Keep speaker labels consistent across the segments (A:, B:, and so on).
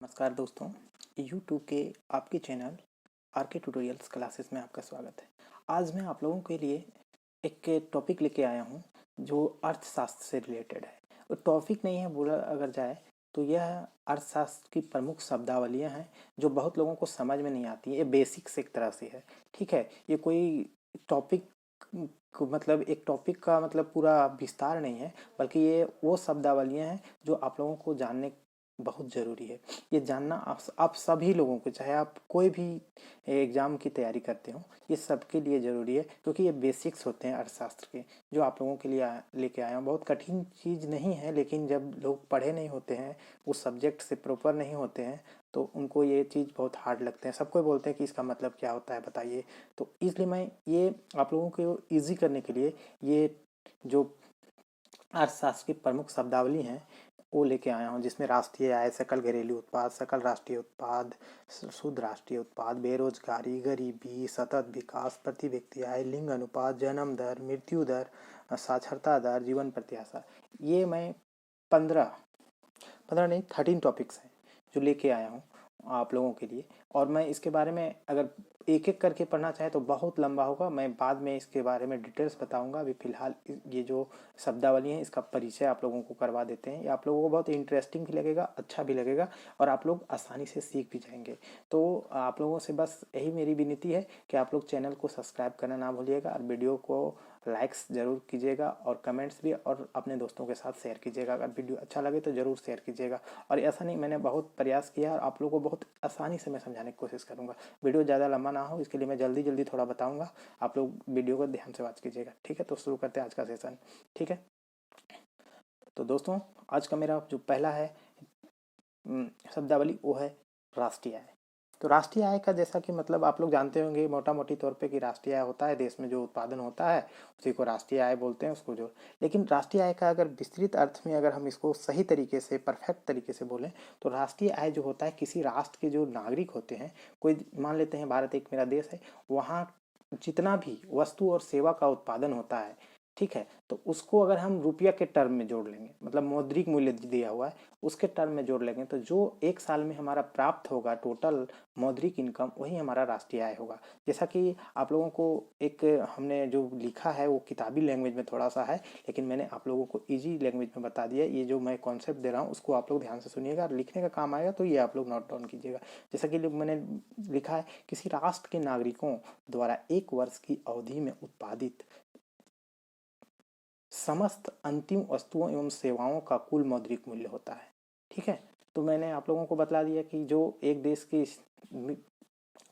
A: नमस्कार दोस्तों, YouTube के आपके चैनल आर के ट्यूटोरियल्स क्लासेस में आपका स्वागत है। आज मैं आप लोगों के लिए एक टॉपिक लेके आया हूँ जो अर्थशास्त्र से रिलेटेड है। वो टॉपिक नहीं है बोला अगर जाए तो यह अर्थशास्त्र की प्रमुख शब्दावलियाँ हैं जो बहुत लोगों को समझ में नहीं आती। ये बेसिक्स एक तरह से है, ठीक है। ये कोई टॉपिक मतलब एक टॉपिक का मतलब पूरा विस्तार नहीं है, बल्कि ये वो शब्दावलियाँ हैं जो आप लोगों को जानने बहुत ज़रूरी है। ये जानना आप सभी लोगों को, चाहे आप कोई भी एग्ज़ाम की तैयारी करते हो, ये सबके लिए ज़रूरी है, क्योंकि ये बेसिक्स होते हैं अर्थशास्त्र के जो आप लोगों के लिए लेके आया हूँ। बहुत कठिन चीज़ नहीं है, लेकिन जब लोग पढ़े नहीं होते हैं, उस सब्जेक्ट से प्रॉपर नहीं होते हैं, तो उनको ये चीज़ बहुत हार्ड लगते हैं। सबको बोलते हैं कि इसका मतलब क्या होता है बताइए। तो इसलिए मैं ये आप लोगों को ईजी करने के लिए ये जो अर्थशास्त्र की प्रमुख शब्दावली हैं वो लेके आया हूँ, जिसमें राष्ट्रीय आय, सकल घरेलू उत्पाद, सकल राष्ट्रीय उत्पाद, शुद्ध राष्ट्रीय उत्पाद, बेरोजगारी, गरीबी, सतत विकास, प्रति व्यक्ति आय, लिंग अनुपात, जन्म दर, मृत्यु दर, साक्षरता दर, जीवन प्रत्याशा, ये मैं 15 नहीं 13 टॉपिक्स हैं जो लेके आया हूँ आप लोगों के लिए। और मैं इसके बारे में अगर एक एक करके पढ़ना चाहे तो बहुत लंबा होगा। मैं बाद में इसके बारे में डिटेल्स बताऊंगा। अभी फ़िलहाल ये जो शब्दावली है इसका परिचय आप लोगों को करवा देते हैं। ये आप लोगों को बहुत इंटरेस्टिंग भी लगेगा, अच्छा भी लगेगा, और आप लोग आसानी से सीख भी जाएंगे। तो आप लोगों से बस यही मेरी विनती है कि आप लोग चैनल को सब्सक्राइब करना ना भूलिएगा, और वीडियो को लाइक्स ज़रूर कीजिएगा, और कमेंट्स भी, और अपने दोस्तों के साथ शेयर कीजिएगा। अगर वीडियो अच्छा लगे तो ज़रूर शेयर कीजिएगा। और ऐसा नहीं, मैंने बहुत प्रयास किया और आप लोगों को बहुत आसानी से मैं समझाने की कोशिश करूँगा। वीडियो ज़्यादा लंबा ना हो, इसके लिए मैं जल्दी जल्दी थोड़ा बताऊँगा। आप लोग वीडियो को ध्यान से वॉच कीजिएगा, ठीक है। तो शुरू करते हैं आज का सेशन, ठीक है। तो दोस्तों, आज का मेरा जो पहला है शब्दावली वो है राष्ट्रीय आय। तो राष्ट्रीय आय का जैसा कि मतलब आप लोग जानते होंगे मोटा मोटी तौर पे कि राष्ट्रीय आय होता है देश में जो उत्पादन होता है, उसी को राष्ट्रीय आय बोलते हैं, उसको जो। लेकिन राष्ट्रीय आय का अगर विस्तृत अर्थ में अगर हम इसको सही तरीके से परफेक्ट तरीके से बोलें तो राष्ट्रीय आय जो होता है किसी राष्ट्र के जो नागरिक होते हैं, कोई मान लेते हैं भारत एक मेरा देश है, वहाँ जितना भी वस्तु और सेवा का उत्पादन होता है, ठीक है, तो उसको अगर हम रुपया के टर्म में जोड़ लेंगे, मतलब मौद्रिक मूल्य दिया हुआ है उसके टर्म में जोड़ लेंगे, तो जो एक साल में हमारा प्राप्त होगा टोटल मौद्रिक इनकम, वही हमारा राष्ट्रीय आय होगा। जैसा कि आप लोगों को एक हमने जो लिखा है वो किताबी लैंग्वेज में थोड़ा सा है, लेकिन मैंने आप लोगों को इजी लैंग्वेज में बता दिया। ये जो मैं कॉन्सेप्ट दे रहा हूँ उसको आप लोग ध्यान से सुनिएगा, लिखने का काम आएगा तो ये आप लोग नोट डाउन कीजिएगा। जैसा कि मैंने लिखा है, किसी राष्ट्र के नागरिकों द्वारा एक वर्ष की अवधि में उत्पादित समस्त अंतिम वस्तुओं एवं सेवाओं का कुल मौद्रिक मूल्य होता है, ठीक है। तो मैंने आप लोगों को बता दिया कि जो एक देश के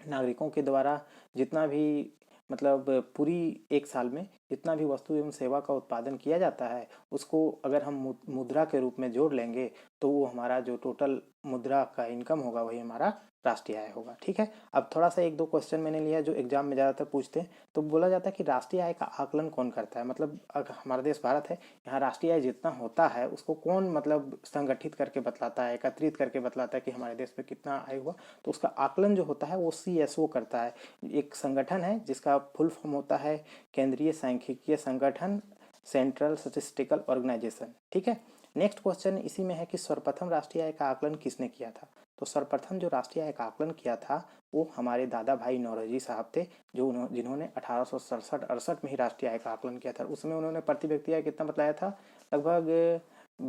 A: नागरिकों के द्वारा जितना भी मतलब पूरी एक साल में जितना भी वस्तु एवं सेवा का उत्पादन किया जाता है, उसको अगर हम मुद्रा के रूप में जोड़ लेंगे तो वो हमारा जो टोटल मुद्रा का इनकम होगा वही हमारा राष्ट्रीय आय होगा, ठीक है। अब थोड़ा सा एक दो क्वेश्चन मैंने लिया जो एग्जाम में ज़्यादातर पूछते हैं। तो बोला जाता है कि राष्ट्रीय आय का आकलन कौन करता है, मतलब अगर हमारा देश भारत है, यहाँ राष्ट्रीय आय जितना होता है उसको कौन मतलब संगठित करके बतलाता है, एकत्रित करके बतलाता है कि हमारे देश में कितना आय हुआ। तो उसका आकलन जो होता है वो CSO करता है। एक संगठन है जिसका फुल फॉर्म होता है केंद्रीय सांख्यिकीय संगठन, सेंट्रल स्टैटिस्टिकल ऑर्गेनाइजेशन, ठीक है। नेक्स्ट क्वेश्चन इसी में है कि सर्वप्रथम राष्ट्रीय आय का आकलन किसने किया था। तो सर्वप्रथम जो राष्ट्रीय आय का आकलन किया था वो हमारे दादा भाई नौरोजी साहब थे, जो जिन्होंने 1867-68 में ही राष्ट्रीय आय का आकलन किया था। उसमें उन्होंने प्रति व्यक्ति आय कितना बताया था, लगभग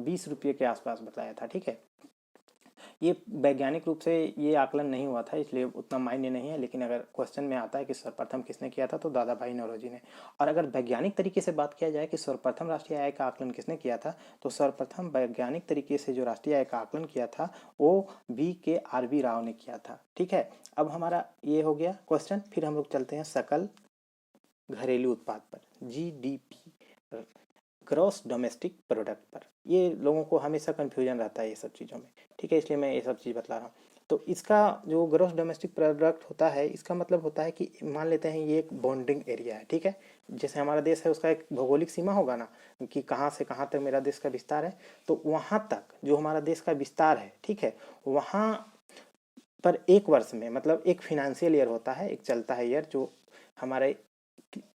A: 20 रुपये के आसपास बताया था, ठीक है। ये वैज्ञानिक रूप से ये आकलन नहीं हुआ था, इसलिए उतना मायने नहीं है, लेकिन अगर क्वेश्चन में आता है कि सर्वप्रथम किसने किया था तो दादा भाई नौरोजी ने। और अगर वैज्ञानिक तरीके से बात किया जाए कि सर्वप्रथम राष्ट्रीय आय का आकलन किसने किया था, तो सर्वप्रथम वैज्ञानिक तरीके से जो राष्ट्रीय आय का आकलन किया था वो BKRB राव ने किया था, ठीक है। अब हमारा ये हो गया क्वेश्चन। फिर हम लोग चलते हैं सकल घरेलू उत्पाद पर, GDP, ग्रॉस डोमेस्टिक प्रोडक्ट पर। ये लोगों को हमेशा कन्फ्यूजन रहता है ये सब चीज़ों में, ठीक है, इसलिए मैं ये सब चीज़ बतला रहा हूँ। तो इसका जो ग्रॉस डोमेस्टिक प्रोडक्ट होता है, इसका मतलब होता है कि मान लेते हैं ये एक बॉन्डिंग एरिया है, ठीक है। जैसे हमारा देश है उसका एक भौगोलिक सीमा होगा ना, कि कहाँ से कहाँ तक मेरा देश का विस्तार है, तो वहाँ तक जो हमारा देश का विस्तार है, ठीक है, वहाँ पर एक वर्ष में मतलब एक फिनेंशियल ईयर होता है, एक चलता है ईयर जो हमारे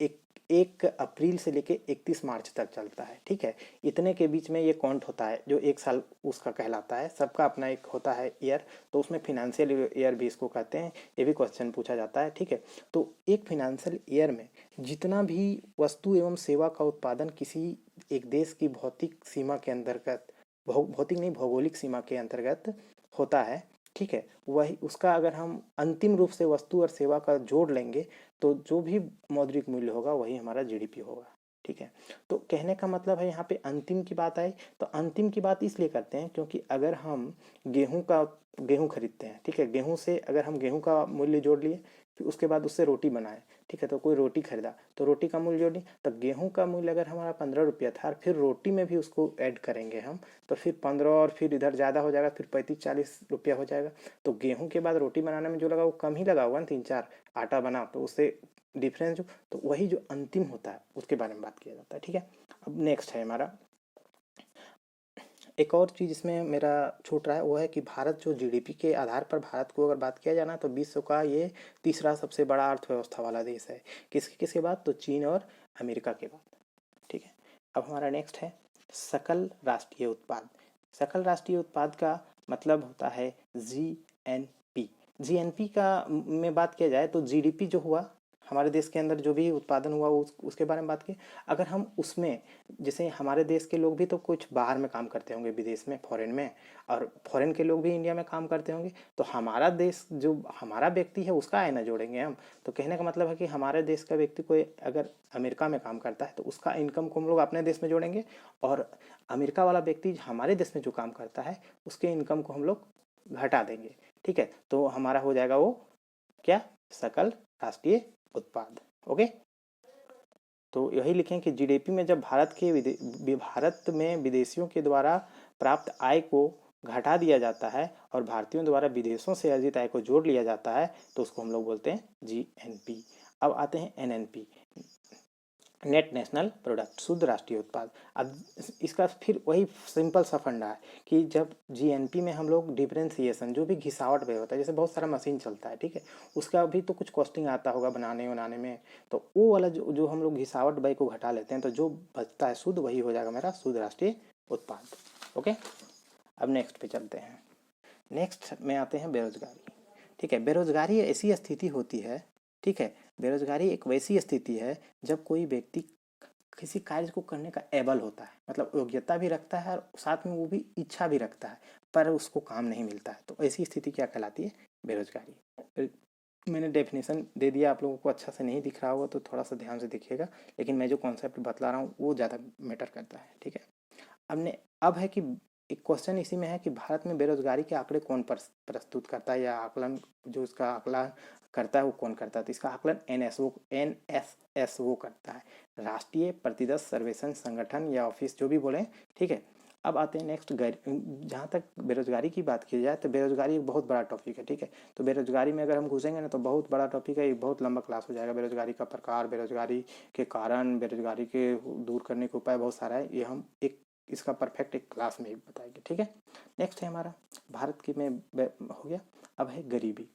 A: एक 1 अप्रैल से लेके 31 मार्च तक चलता है, ठीक है। इतने के बीच में ये काउंट होता है, जो 1 साल उसका कहलाता है। सबका अपना एक होता है ईयर, तो उसमें फिनेंशियल ईयर भी इसको कहते हैं। ये भी क्वेश्चन पूछा जाता है, ठीक है। तो एक फिनेंशियल ईयर में जितना भी वस्तु एवं सेवा का उत्पादन किसी एक देश की भौतिक सीमा के अंतर्गत, भौतिक नहीं, भौगोलिक सीमा के अंतर्गत होता है, ठीक है, वही उसका अगर हम अंतिम रूप से वस्तु और सेवा का जोड़ लेंगे तो जो भी मौद्रिक मूल्य होगा वही हमारा जीडीपी होगा, ठीक है। तो कहने का मतलब है यहाँ पे अंतिम की बात आई, तो अंतिम की बात इसलिए करते हैं क्योंकि अगर हम गेहूं खरीदते हैं, ठीक है, गेहूं से अगर हम गेहूं का मूल्य जोड़ लिए, फिर उसके बाद उससे रोटी बनाए, ठीक है, तो कोई रोटी खरीदा तो रोटी का मूल्य जोड़ लिए, तो गेहूं का मूल्य अगर हमारा 15 रुपया था, फिर रोटी में भी उसको ऐड करेंगे हम, तो फिर 15 और फिर इधर ज़्यादा हो जाएगा, फिर 35-40 रुपया हो जाएगा। तो गेहूं के बाद रोटी बनाने में जो लगा वो कम ही लगा होगा ना, 3-4 आटा बना, तो उससे डिफरेंस जो, तो वही जो अंतिम होता है उसके बारे में बात किया जाता है, ठीक है। अब नेक्स्ट है हमारा, एक और चीज़ इसमें मेरा छूट रहा है, वो है कि भारत जो जीडीपी के आधार पर भारत को अगर बात किया जाए ना, तो विश्व का ये तीसरा सबसे बड़ा अर्थव्यवस्था वाला देश है। किसके बाद? तो चीन और अमेरिका के बाद, ठीक है। अब हमारा नेक्स्ट है सकल राष्ट्रीय उत्पाद। सकल राष्ट्रीय उत्पाद का मतलब होता है जीएनपी। जीएनपी का में बात किया जाए तो जीडीपी जो हुआ हमारे देश के अंदर, जो भी उत्पादन हुआ उसके बारे में बात की। अगर हम उसमें, जैसे हमारे देश के लोग भी तो कुछ बाहर में काम करते होंगे, विदेश में, फॉरेन में, और फॉरेन के लोग भी इंडिया में काम करते होंगे, तो हमारा देश जो हमारा व्यक्ति है उसका आय ना जोड़ेंगे हम। तो कहने का मतलब है कि हमारे देश का व्यक्ति कोई अगर अमेरिका में काम करता है तो उसका इनकम को हम लोग अपने देश में जोड़ेंगे, और अमेरिका वाला व्यक्ति हमारे देश में जो काम करता है उसके इनकम को हम लोग घटा देंगे, ठीक है। तो हमारा हो जाएगा वो क्या? सकल राष्ट्रीय उत्पाद, ओके। तो यही लिखें कि जीडीपी में जब भारत में विदेशियों के द्वारा प्राप्त आय को घटा दिया जाता है और भारतीयों द्वारा विदेशों से अर्जित आय को जोड़ लिया जाता है तो उसको हम लोग बोलते हैं जीएनपी। अब आते हैं एनएनपी, नेट नेशनल प्रोडक्ट, शुद्ध राष्ट्रीय उत्पाद। अब इसका फिर वही सिंपल सा फंडा है कि जब जीएनपी में हम लोग डिफ्रेंसिएशन, जो भी घिसावट पे होता है, जैसे बहुत सारा मशीन चलता है, ठीक है, उसका भी तो कुछ कॉस्टिंग आता होगा बनाने में, तो वो वाला जो हम लोग घिसावट व्यय को घटा लेते हैं, तो जो बचता है शुद्ध, वही हो जाएगा मेरा शुद्ध राष्ट्रीय उत्पाद, ओके। अब नेक्स्ट पे चलते हैं। नेक्स्ट में आते हैं बेरोजगारी, ठीक है। बेरोजगारी ऐसी स्थिति होती है, ठीक है, बेरोजगारी एक वैसी स्थिति है जब कोई व्यक्ति किसी कार्य को करने का एबल होता है, मतलब योग्यता भी रखता है और साथ में वो भी इच्छा भी रखता है, पर उसको काम नहीं मिलता है, तो ऐसी स्थिति क्या कहलाती है? बेरोजगारी। मैंने डेफिनेशन दे दिया, आप लोगों को अच्छा से नहीं दिख रहा होगा तो थोड़ा सा ध्यान से देखिएगा, लेकिन मैं जो कॉन्सेप्ट बतला रहा हूँ वो ज़्यादा मैटर करता है, ठीक है। अब है कि एक क्वेश्चन इसी में है कि भारत में बेरोजगारी के आंकड़े कौन प्रस्तुत करता है, या आकलन जो इसका आकलन करता है वो कौन करता है? तो इसका आकलन एनएसएस वो करता है, राष्ट्रीय प्रतिदर्श सर्वेक्षण संगठन या ऑफिस, जो भी बोले, ठीक है। अब आते हैं नेक्स्ट, जहाँ तक बेरोजगारी की बात की जाए तो बेरोजगारी एक बहुत बड़ा टॉपिक है, ठीक है। तो बेरोजगारी में अगर हम घुसेंगे ना तो बहुत बड़ा टॉपिक है, एक बहुत लंबा क्लास हो जाएगा। बेरोजगारी का प्रकार, बेरोजगारी के कारण, बेरोजगारी के दूर करने के उपाय बहुत सारा है, ये हम इसका परफेक्ट एक क्लास में ही बताएंगे, ठीक है। नेक्स्ट है हमारा भारत की में हो गया। अब है गरीबी।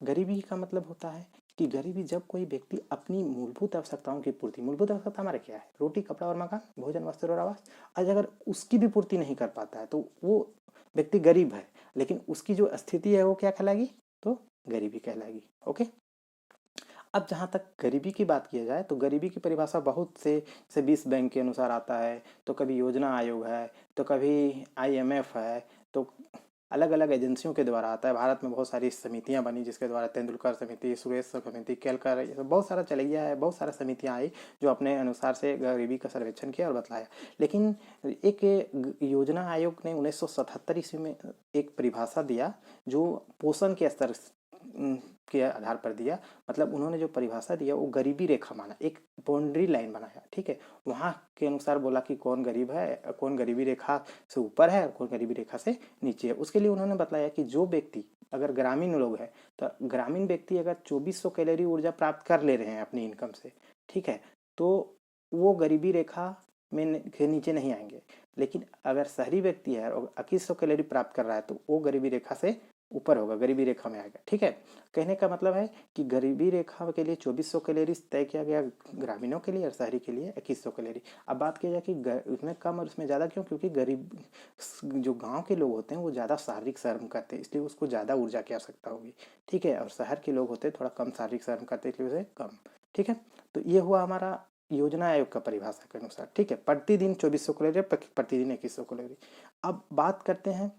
A: गरीबी का मतलब होता है कि गरीबी जब कोई व्यक्ति अपनी मूलभूत आवश्यकताओं की पूर्ति, मूलभूत आवश्यकता हमारा क्या है? रोटी, कपड़ा और मकान, भोजन, वस्त्र और आवास। आज अगर उसकी भी पूर्ति नहीं कर पाता है तो वो व्यक्ति गरीब है, लेकिन उसकी जो स्थिति है वो क्या कहलाएगी? तो गरीबी कहलाएगी, ओके। अब जहाँ तक गरीबी की बात किया जाए तो गरीबी की परिभाषा बहुत से विश्व बैंक के अनुसार आता है, तो कभी योजना आयोग है, तो कभी आईएमएफ है, तो अलग अलग एजेंसियों के द्वारा आता है। भारत में बहुत सारी समितियां बनी जिसके द्वारा तेंदुलकर समिति, सुरेश समिति, केलकर, ये सब बहुत सारा चलैया है, बहुत सारा समितियां आई जो अपने अनुसार से गरीबी का सर्वेक्षण किया और बतलाया। लेकिन एक योजना आयोग ने 1977 ईस्वी में एक परिभाषा दिया जो पोषण के स्तर के आधार पर दिया, मतलब उन्होंने जो परिभाषा दिया वो गरीबी रेखा माना, एक बाउंड्री लाइन बनाया, ठीक है। वहाँ के अनुसार बोला कि कौन गरीब है, कौन गरीबी रेखा से ऊपर है और कौन गरीबी रेखा से नीचे है। उसके लिए उन्होंने बताया कि जो व्यक्ति अगर ग्रामीण लोग हैं तो ग्रामीण व्यक्ति अगर 2400 कैलोरी ऊर्जा प्राप्त कर ले रहे हैं अपनी इनकम से, ठीक है, तो वो गरीबी रेखा में के नीचे नहीं आएंगे। लेकिन अगर शहरी व्यक्ति है और 2100 कैलोरी प्राप्त कर रहा है तो वो गरीबी रेखा से ऊपर होगा, गरीबी रेखा में आएगा। ठीक है, कहने का मतलब है कि गरीबी रेखा के लिए 2400 कैलोरी तय किया गया ग्रामीणों के लिए और शहरी के लिए 2100 कैलोरी। अब बात की जाए कि उसमें कम और उसमें ज़्यादा क्यों, क्योंकि गरीब जो गांव के लोग होते हैं वो ज़्यादा शारीरिक श्रम करते हैं, इसलिए उसको ज़्यादा ऊर्जा की आवश्यकता होगी। ठीक है, और शहर के लोग होते हैं थोड़ा कम शारीरिक श्रम करते हैं, इसलिए उसे कम। ठीक है, तो ये हुआ हमारा योजना आयोग का परिभाषा के अनुसार। ठीक है, प्रतिदिन 2400 कैलोरी, प्रतिदिन 2100 कैलोरी। अब बात करते हैं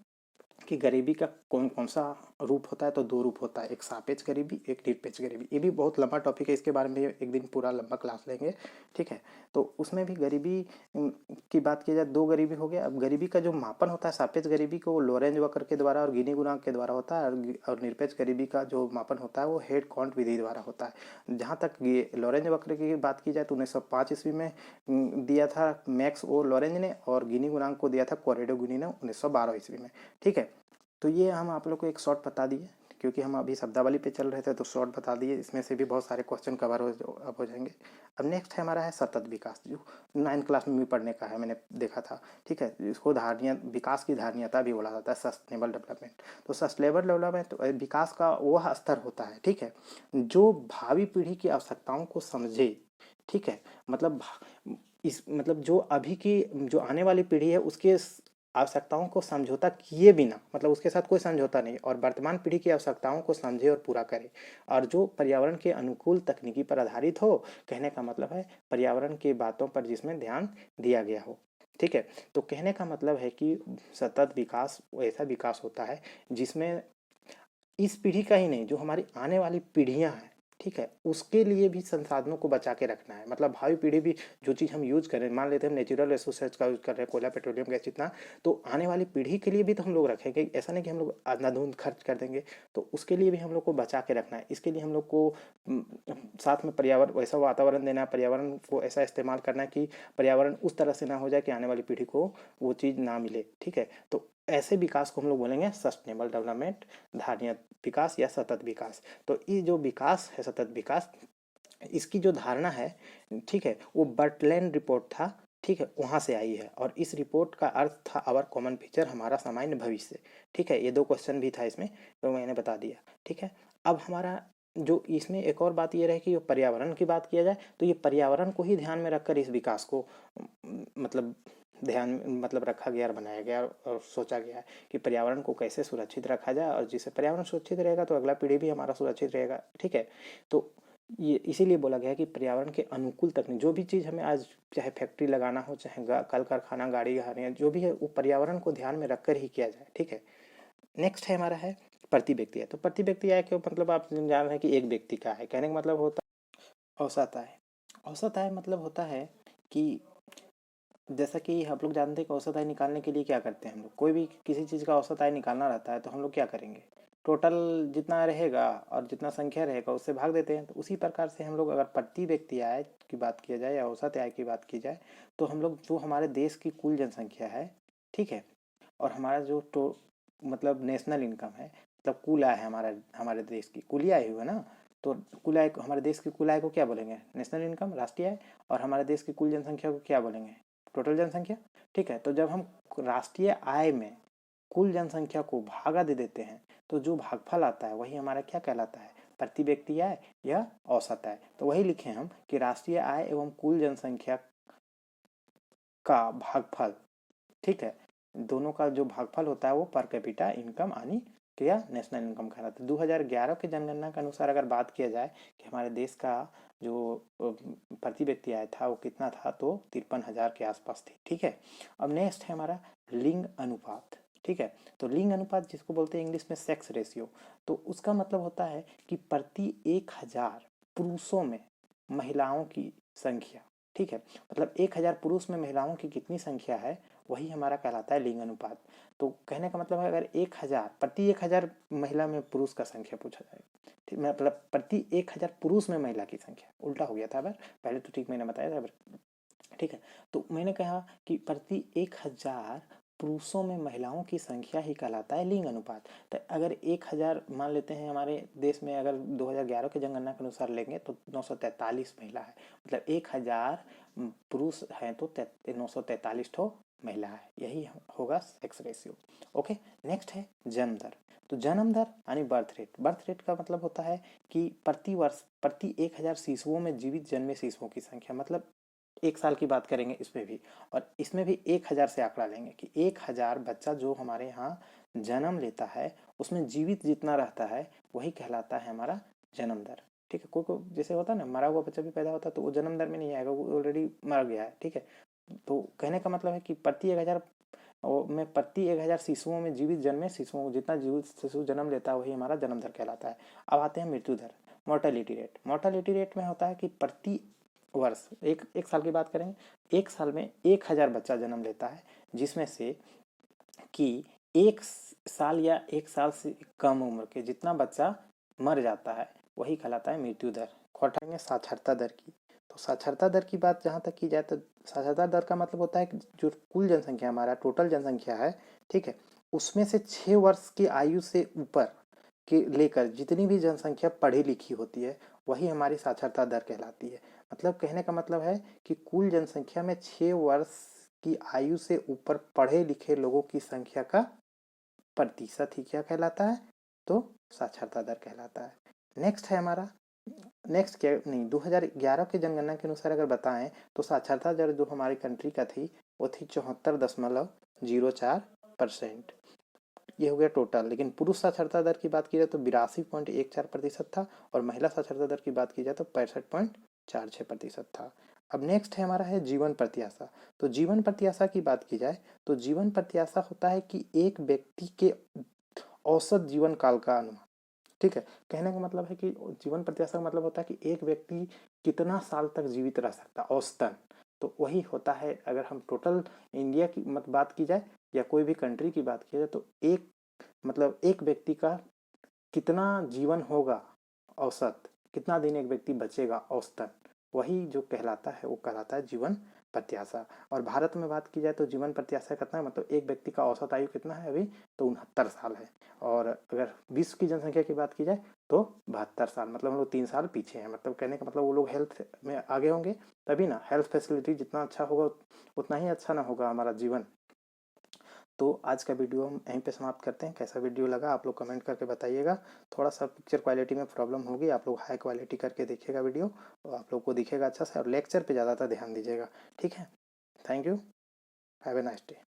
A: कि गरीबी का कौन कौन सा रूप होता है। तो दो रूप होता है, एक सापेक्ष गरीबी, एक निरपेक्ष गरीबी। ये भी बहुत लंबा टॉपिक है, इसके बारे में एक दिन पूरा लंबा क्लास लेंगे। ठीक है, तो उसमें भी गरीबी की बात की जाए, दो गरीबी हो गया। अब गरीबी का जो मापन होता है सापेक्ष गरीबी को, वो लोरेंज वक्र के द्वारा और गिनी गुणांक के द्वारा होता है, और निरपेक्ष गरीबी का जो मापन होता है वो हेड काउंट विधि द्वारा होता है। जहाँ तक ये लोरेंज वक्र की बात की जाए तो 1905 ईस्वी में दिया था मैक्स ओ लोरेंज ने, और गिनी गुणांक को दिया था कोरेडो गिनी ने 1912 ईस्वी में। ठीक है, तो ये हम आप लोग को एक शॉर्ट बता दिए, क्योंकि हम अभी शब्दावली पे चल रहे थे तो शॉर्ट बता दिए, इसमें से भी बहुत सारे क्वेश्चन कवर हो जाएंगे। अब नेक्स्ट है हमारा है सतत विकास, जो 9th क्लास में भी पढ़ने का है, मैंने देखा था। ठीक है, इसको धारणीय विकास की धारणीयता भी बोला जाता है, सस्टेनेबल डेवलपमेंट। तो सस्टेनेबल डेवलपमेंट विकास का वह स्तर होता है, ठीक है, जो भावी पीढ़ी की आवश्यकताओं को समझे। ठीक है, मतलब मतलब जो अभी की जो आने वाली पीढ़ी है उसके आवश्यकताओं को समझौता किए बिना, मतलब उसके साथ कोई समझौता नहीं, और वर्तमान पीढ़ी की आवश्यकताओं को समझे और पूरा करे, और जो पर्यावरण के अनुकूल तकनीकी पर आधारित हो। कहने का मतलब है पर्यावरण की बातों पर जिसमें ध्यान दिया गया हो। ठीक है, तो कहने का मतलब है कि सतत विकास ऐसा विकास होता है जिसमें इस पीढ़ी का ही नहीं, जो हमारी आने वाली पीढ़ियां हैं, ठीक है, उसके लिए भी संसाधनों को बचा के रखना है। मतलब भावी पीढ़ी भी जो चीज़ हम यूज़ करें, मान लेते हैं हम नेचुरल रिसोर्सेज का यूज़ कर रहे हैं, कोयला पेट्रोलियम गैस जितना, तो आने वाली पीढ़ी के लिए भी तो हम लोग रखेंगे। ऐसा नहीं कि हम लोग अंधाधुंध खर्च कर देंगे, तो उसके लिए भी हम लोग को बचा के रखना है। इसके लिए हम लोग को साथ में पर्यावरण, वैसा वातावरण देना है, पर्यावरण को ऐसा इस्तेमाल करना है कि पर्यावरण उस तरह से ना हो जाए कि आने वाली पीढ़ी को वो चीज़ ना मिले। ठीक है, तो ऐसे विकास को हम लोग बोलेंगे सस्टेनेबल डेवलपमेंट, धारणीय विकास या सतत विकास। तो ये जो विकास है सतत विकास, इसकी जो धारणा है, ठीक है, वो बर्टलैंड रिपोर्ट था। ठीक है, वहाँ से आई है, और इस रिपोर्ट का अर्थ था आवर कॉमन फ्यूचर, हमारा सामान्य भविष्य। ठीक है, ये दो क्वेश्चन भी था इसमें, तो मैंने बता दिया। ठीक है, अब हमारा जो इसमें एक और बात ये रहे कि पर्यावरण की बात किया जाए, तो ये पर्यावरण को ही ध्यान में रखकर इस विकास को मतलब ध्यान मतलब रखा गया और बनाया गया और सोचा गया है कि पर्यावरण को कैसे सुरक्षित रखा जाए, और जिससे पर्यावरण सुरक्षित रहेगा तो अगला पीढ़ी भी हमारा सुरक्षित रहेगा। ठीक है, तो ये इसीलिए बोला गया है कि पर्यावरण के अनुकूल तकनीक, जो भी चीज़ हमें आज चाहे फैक्ट्री लगाना हो, चाहे कल कारखाना, गाड़ी गाड़ियाँ जो भी है, वो पर्यावरण को ध्यान में रखकर ही किया जाए। ठीक है, नेक्स्ट है हमारा है प्रति व्यक्ति है। तो प्रति व्यक्ति आय क्यों, मतलब आप जान रहे हैं कि एक व्यक्ति का है, कहने का मतलब होता है औसत आय। औसत आय मतलब होता है कि जैसा कि हम लोग जानते हैं कि औसत आय निकालने के लिए क्या करते हैं हम लोग, कोई भी किसी चीज़ का औसत आय निकालना रहता है तो हम लोग क्या करेंगे, टोटल जितना रहेगा और जितना संख्या रहेगा उससे भाग देते हैं। तो उसी प्रकार से हम लोग अगर प्रति व्यक्ति आय की बात किया जाए या औसत आय की बात की जाए, तो हम लोग जो हमारे देश की कुल जनसंख्या है, ठीक है, और हमारा जो मतलब नेशनल इनकम है, मतलब कुल आय है हमारे देश की कुल आय हुआ ना, तो कुल आय, हमारे देश की कुल आय को क्या बोलेंगे, नेशनल इनकम, राष्ट्रीय आय, और हमारे देश की कुल जनसंख्या को क्या बोलेंगे, टोटल जनसंख्या। ठीक है, तो जब हम राष्ट्रीय आय में कुल जनसंख्या को भागा दे देते हैं, तो जो भागफल आता है वही हमारा क्या कहलाता है, प्रति व्यक्ति आय या औसत आय। तो वही लिखे हम कि राष्ट्रीय आय एवं कुल जनसंख्या का भागफल, ठीक है, दोनों का जो भागफल होता है वो पर कैपिटा इनकम यानी या नेशनल इनकम कहलाता है। 2011 के जनगणना के अनुसार अगर बात किया जाए कि हमारे देश का जो प्रति व्यक्ति आय था वो कितना था, तो 53,000 के आसपास थी। ठीक है, अब नेक्स्ट है हमारा लिंग अनुपात। ठीक है, तो लिंग अनुपात जिसको बोलते हैं इंग्लिश में सेक्स रेशियो, तो उसका मतलब होता है कि प्रति 1000 पुरुषों में महिलाओं की संख्या, ठीक है, मतलब 1000 पुरुष में महिलाओं की कितनी संख्या है, वही हमारा कहलाता है लिंग अनुपात। तो कहने का मतलब है अगर 1000 प्रति 1000 महिला में पुरुष का संख्या पूछा जाए, ठीक, मतलब प्रति 1000 पुरुष में महिला की संख्या, उल्टा हो गया था पहले तो ठीक मैंने बताया था। ठीक है, तो मैंने कहा कि प्रति 1000 पुरुषों में महिलाओं की संख्या ही कहलाता है लिंग अनुपात। तो अगर 1000 मान लेते हैं हमारे देश में, अगर 2011 के जनगणना के अनुसार लेंगे तो 943 महिला है, मतलब 1000 पुरुष हैं तो 943 ठो महिला है। यही होगा सेक्स रेशियो। ओके, नेक्स्ट है जन्म दर। तो जन्म दर यानी बर्थ रेट। बर्थ रेट का मतलब होता है कि प्रति वर्ष प्रति 1000 शिशुओं में जीवित जन्मे शिशुओं की संख्या, मतलब 1 साल की बात करेंगे इसमें भी, और इसमें भी 1000 से आंकड़ा लेंगे कि 1000 बच्चा जो हमारे यहाँ जन्म लेता है उसमें जीवित जितना रहता है वही कहलाता है हमारा जन्म दर। ठीक है, कोई जैसे होता है ना, मरा हुआ बच्चा भी पैदा होता है तो वो जन्म दर में नहीं आएगा, वो ऑलरेडी मर गया है। ठीक है, तो कहने का मतलब है कि प्रति 1000 में प्रति 1000 शिशुओं में जीवित जन्मे शिशुओं, जितना जीवित शिशु जन्म लेता है वही हमारा जन्म दर कहलाता है। अब आते हैं मृत्यु दर, मोर्टेलिटी रेट। मोर्टेलिटी रेट में होता है कि प्रति वर्ष एक साल की बात करेंगे, 1 साल में 1000 बच्चा जन्म लेता है, जिसमें से कि 1 साल या 1 साल से कम उम्र के जितना बच्चा मर जाता है वही कहलाता है मृत्यु दर। उठाएंगे साक्षरता दर की। तो साक्षरता दर की बात जहाँ तक की जाए तो साक्षरता दर का मतलब होता है कि जो कुल जनसंख्या हमारा टोटल जनसंख्या है, ठीक है, उसमें से 6 वर्ष की आयु से ऊपर के लेकर जितनी भी जनसंख्या पढ़ी लिखी होती है वही हमारी साक्षरता दर कहलाती है। मतलब कहने का मतलब है कि कुल जनसंख्या में 6 वर्ष की आयु से ऊपर पढ़े लिखे लोगों की संख्या का प्रतिशत ही क्या कहलाता है, तो साक्षरता दर कहलाता है। नेक्स्ट है हमारा, नेक्स्ट क्या नहीं, 2011 की जनगणना के अनुसार अगर बताएं तो साक्षरता दर जो हमारी कंट्री का थी वो थी 74.04%। ये हो गया टोटल। लेकिन पुरुष साक्षरता दर की बात की जाए तो 82.14% था, और महिला साक्षरता दर की बात की जाए तो 65.46% था। अब नेक्स्ट है हमारा है जीवन प्रत्याशा। तो जीवन प्रत्याशा की बात की जाए तो जीवन प्रत्याशा होता है कि एक व्यक्ति के औसत जीवन काल का अनुमान। ठीक है, कहने का मतलब है कि जीवन प्रत्याशा का मतलब होता है कि एक व्यक्ति कितना साल तक जीवित रह सकता है औसतन। तो वही होता है, अगर हम टोटल इंडिया की मत बात की जाए या कोई भी कंट्री की बात की जाए तो एक मतलब एक व्यक्ति का कितना जीवन होगा औसत, कितना दिन एक व्यक्ति बचेगा औसतन, वही जो कहलाता है वो कहलाता है जीवन प्रत्याशा। और भारत में बात की जाए तो जीवन प्रत्याशा कितना है, मतलब एक व्यक्ति का औसत आयु कितना है अभी, तो 69 साल है। और अगर विश्व की जनसंख्या की बात की जाए तो 72 साल, मतलब हम लोग 3 साल पीछे हैं। मतलब कहने का मतलब वो लोग हेल्थ में आगे होंगे तभी ना, हेल्थ फैसिलिटी जितना अच्छा होगा उतना ही अच्छा ना होगा हमारा जीवन। तो आज का वीडियो हम यहीं पे समाप्त करते हैं। कैसा वीडियो लगा आप लोग कमेंट करके बताइएगा। थोड़ा सा पिक्चर क्वालिटी में प्रॉब्लम होगी, आप लोग हाई क्वालिटी करके देखिएगा वीडियो, तो आप लोग को दिखेगा अच्छा से, और लेक्चर पे ज़्यादातर ध्यान दीजिएगा। ठीक है, thank you, have a nice day.